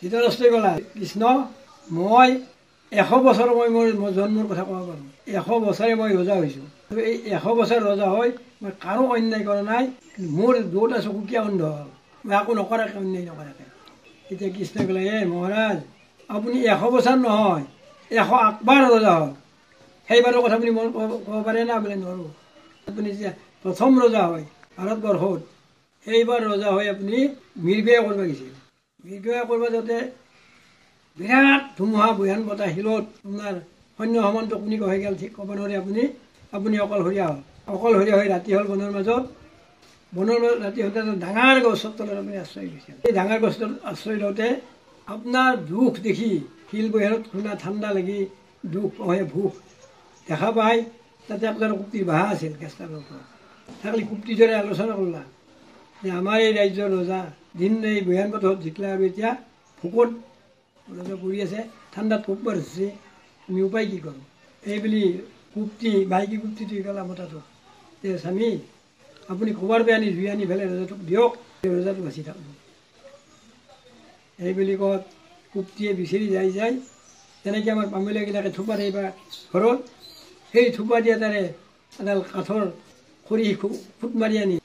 ধৃতৰাষ্ট্ৰই ক'লা কৃষ্ণ মই 100 বছৰ মই মোৰ জন্মৰ কথা ক'ব পাৰোঁ 100 বছৰে মই ৰজা হৈছোঁ এই 100 বছৰ ৰজা হৈ মই কাৰো অন্যায় কৰা নাই মোৰ দুটা চকু কিয় অন্ধ হ'ল মই একো নকৰাকৈ অন্যায় নকৰাকৈ তেতিয়া কৃষ্ণই ক'লে মহাৰাজ আপুনি 100 বছৰ নহয় 108 বাৰ ৰজা হ'ল সেইবাৰৰ কথা আপুনি ক'ব পাৰে না বোলে নোৱাৰোঁ আপুনি যেতিয়া প্ৰথম ৰজা হয় ভাৰতবৰ্ষত সেইবাৰ ৰজা হৈ আপুনি মৃগয়া কৰিব গৈছিল মৃগয়া কৰিব যাওঁতে বিৰাট ধুমুহা বৈহান বতাহ শিলত আপোনাৰ সৈন্য সামন্ত আপুনি হৈ গ'ল ঠিক ক'ব নোৱাৰে আপুনি অকলশৰীয়া হ'ল অকলশৰীয়া হৈ ৰাতি হ'ল বনৰ মাজত ৰাতি হওঁতে ডাঙৰ গছৰ তলত আপুনি আশ্ৰয় লৈছিল সেই ডাঙৰ গছটোত আশ্ৰয় লওঁতে আপোনাৰ দুখ দেখি শিল বৈহাৰত খুন্দা ঠাণ্ডা লাগি দুখ ভোক দেখা পাই তাতে আপোনাৰ কুপ্তিৰ বাহা আছিল কেঁচটাৰ ওপৰত থাকিলে কুপ্তিৰ দৰে আলোচনা কৰিলা যে আমাৰ এই ৰাজ্যৰ ৰজা দিন এই বৈহান পথত জিকিলা আৰু এতিয়া ভোকত ৰজা পৰি আছে ঠাণ্ডাত খুব বাঢ়িছে আমি উপায় কি কৰোঁ এইবুলি কুপ্তি বাইকী কুপ্তিটো ক'লা মতাটো যে স্বামী আপুনি খবৰ পে আনি জুই আনি পেলাই ৰজাটোক দিয়ক ৰজাটো বাচি থাকব এইবুলি কত কুপ্তিয়ে বিচাৰি যায় তেনেকৈ আমাৰ পামলীয়াবিলাকে থোপা দিয়ে বা ঘৰত সেই থোপা দিয়া তাৰে এডাল কাঠৰ খৰি ফুট মাৰি আনি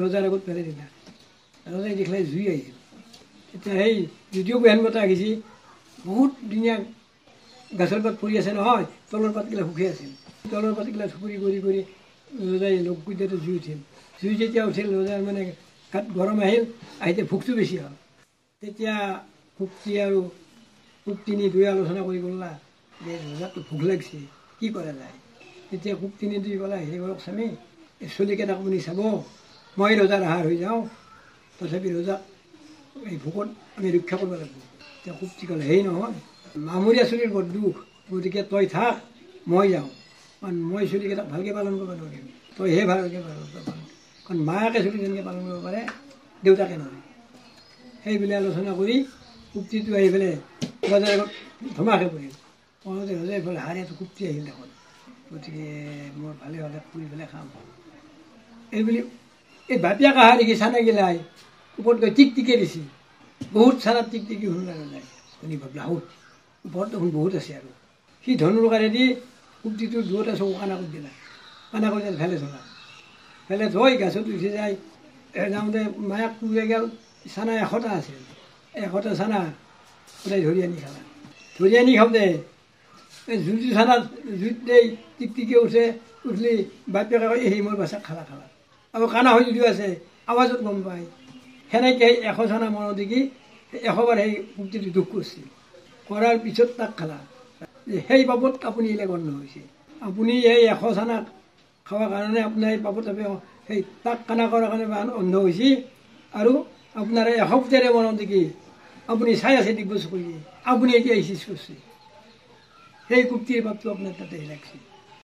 ৰজাৰ আগত পেলাই দিলা ৰজাই দেখিলে জুই আহিছিল এতিয়া সেই যদিও বেহান বতাহ আহিছে বহুত ধুনীয়া গাছৰ পাত পৰি আছে নহয় তলৰ পাতগিলা শুকাই আছিল তলৰ পাতগিলা থুপুৰি কৰি ৰজাই লগ কুইদাতে জুই উঠিল জুই যেতিয়া উঠিল ৰজাৰ মানে গাত গৰম আহিল আহিতে ভোকটো বেছি হ'ল তেতিয়া কুপ্তি আৰু কুপ্তিনী দুই আলোচনা কৰি গ'লা যে ৰজাটো ভোক লাগিছে কি কৰা যায় তেতিয়া কুপ্তিনী দুই ক'লা হেৰি কৰক স্বামী এই চলিকেইটাক আপুনি চাব মই ৰজাৰ আহাৰ হৈ যাওঁ তথাপি ৰজাক এই ভোকত আমি ৰক্ষা কৰিব লাগিব তেতিয়া কুপ্তি ক'লে হেই নহয় মামৰীয়া চলিৰ বৰ দুখ গতিকে তই থাক মই যাওঁ কাৰণ মই চলিকেইটাক ভালকৈ পালন কৰিব নোৱাৰিম তইহে ভালকৈ পালন কৰিব কাৰণ মায়াকে চলি যেনেকৈ পালন কৰিব পাৰে দেউতাকে নোৱাৰে সেইবুলি আলোচনা কৰি কুপ্তিটো আহি পেলাই ৰজাৰ আগত ধমাকে পৰিল কওঁতে ৰজাই বোলে হাৰিয়াটো কুপ্তি আহিল দেখোন গতিকে মোৰ ভালে হ'লে পুৰি পেলাই খাম এইবুলি এই বাপিয়া কাহা দেখি চানাগিলাই ওপৰত গৈ টিকটিকে দিছে বহুত চানাত টিকটিকি শুন যায় শুনি ভাবিলা ওপৰত দেখোন বহুত আছে আৰু সি ধনুৰ কাৰেদি কুপ্তিটোৰ দুটা চকু কানা কৰি দিলা কানা কৰি দিলে ফেলে থৈ গাছত উঠি যায় যাওঁতে মায়াক পুৰাই গ'ল চানা 100টা আছিল 100টা চানা সদায় ধৰি আনি খালা ধৰি আনি খাওঁতে এই জুইটো চানাত জুইত দেই টিকটিকে উঠলি বাপেকে কয় এই মোৰ বাচ্চাক খালা আৰু কানা হৈ যদিও আছে আৱাজত গম পায় সেনেকৈ 100 চানা মনত দেখি 100 বাৰ সেই কুপ্তিটো দুখ কৰিছিল কৰাৰ পিছত তাক খালা সেই পাপত আপুনি এলে গণ্য হৈছে আপুনি এই 100 চানা খাৱাৰ কাৰণে আপোনাৰ এই পাপত সেই তাক কানা কৰাৰ কাৰণে অন্ধ হৈছে আৰু আপোনাৰ 100 ফুটেৰে মনত দেখি আপুনি চাই আছে দিব্য চকুৰে আপুনি এতিয়া চিজ কৰিছে সেই কুপ্তিৰ পাপটো আপোনাৰ তাতে লাগছে